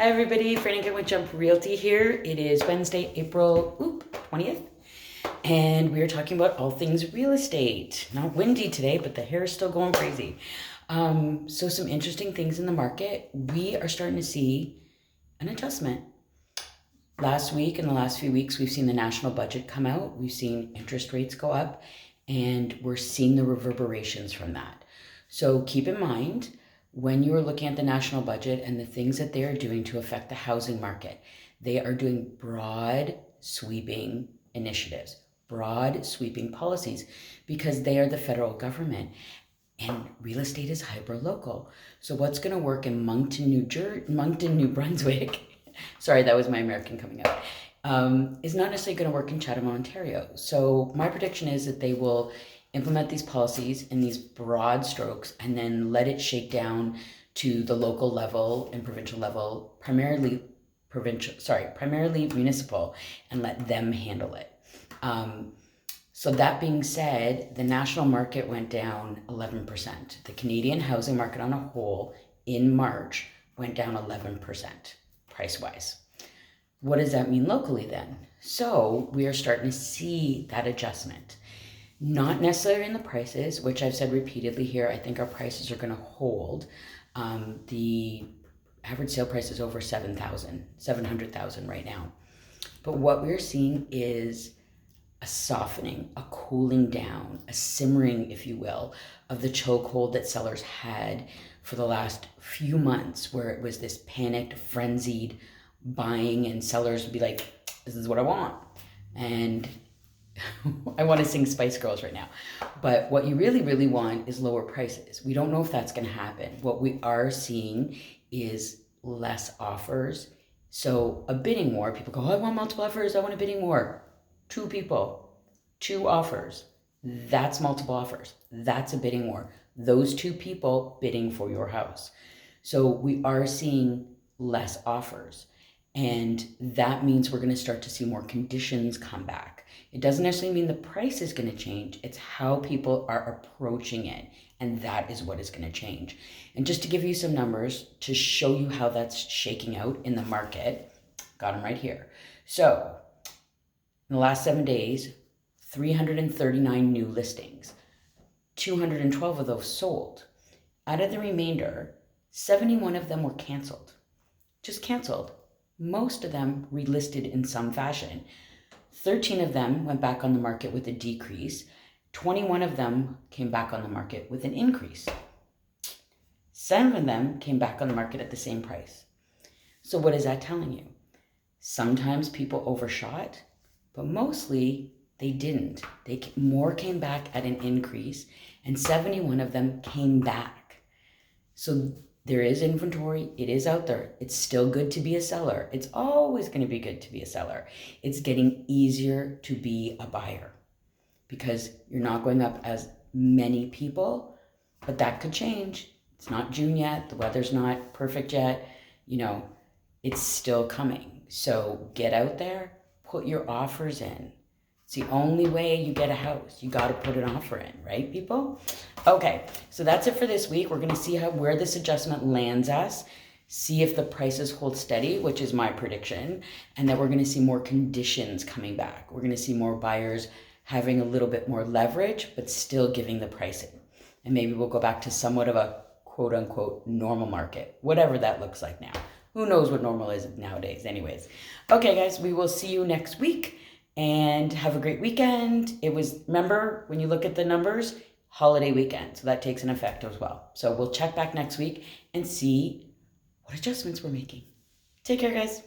Hi everybody, Frannica with Jump Realty here. It is Wednesday, April 20th, and we are talking about all things real estate. Not windy today, but the hair is still going crazy. So some interesting things in the market. We are starting to see an adjustment. Last week and the last few weeks, we've seen the national budget come out. We've seen interest rates go up, and we're seeing the reverberations from that. So keep in mind, when you are looking at the national budget and the things that they are doing to affect the housing market, they are doing broad sweeping initiatives, broad sweeping policies, because they are the federal government and real estate is hyper local. So what's going to work in Moncton, New Brunswick, sorry, that was my American coming out, is not necessarily going to work in Chatham, Ontario. So my prediction is that they will implement these policies in these broad strokes and then let it shake down to the local level and provincial level, primarily municipal, and let them handle it. So that being said, the national market went down 11%. The Canadian housing market on a whole in March went down 11% price-wise. What does that mean locally then? So we are starting to see that adjustment. Not necessarily in the prices, which I've said repeatedly here. I think our prices are going to hold. The average sale price is over 700,000 right now. But what we're seeing is a softening, a cooling down, a simmering, if you will, of the chokehold that sellers had for the last few months, where it was this panicked, frenzied buying, and sellers would be like, this is what I want. And I want to sing Spice Girls right now. But what you really, really want is lower prices. We don't know if that's going to happen. What we are seeing is less offers. So a bidding war, people go, oh, I want multiple offers, I want a bidding war. 2 people, 2 offers. That's multiple offers. That's a bidding war. Those 2 people bidding for your house. So we are seeing less offers. And that means we're going to start to see more conditions come back. It doesn't necessarily mean the price is going to change. It's how people are approaching it. And that is what is going to change. And just to give you some numbers to show you how that's shaking out in the market, got them right here. So in the last 7 days, 339 new listings. 212 of those sold. Out of the remainder, 71 of them were canceled. Just canceled. Most of them relisted in some fashion. 13 of them went back on the market with a decrease. 21 of them came back on the market with an increase. 7 of them came back on the market at the same price. So what is that telling you? Sometimes people overshot, but mostly they didn't. More came back at an increase, and 71 of them came back. So there is inventory. It is out there. It's still good to be a seller. It's always going to be good to be a seller. It's getting easier to be a buyer because you're not going up as many people, but that could change. It's not June yet. The weather's not perfect yet. It's still coming. So get out there, put your offers in. It's the only way you get a house. You got to put an offer in, right, people? Okay, so that's it for this week. We're going to see where this adjustment lands us, see if the prices hold steady, which is my prediction, and that we're going to see more conditions coming back. We're going to see more buyers having a little bit more leverage, but still giving the pricing. And maybe we'll go back to somewhat of a quote-unquote normal market, whatever that looks like now. Who knows what normal is nowadays anyways. Okay, guys, we will see you next week. And have a great weekend. Remember, when you look at the numbers, holiday weekend. So that takes an effect as well. So we'll check back next week and see what adjustments we're making. Take care, guys.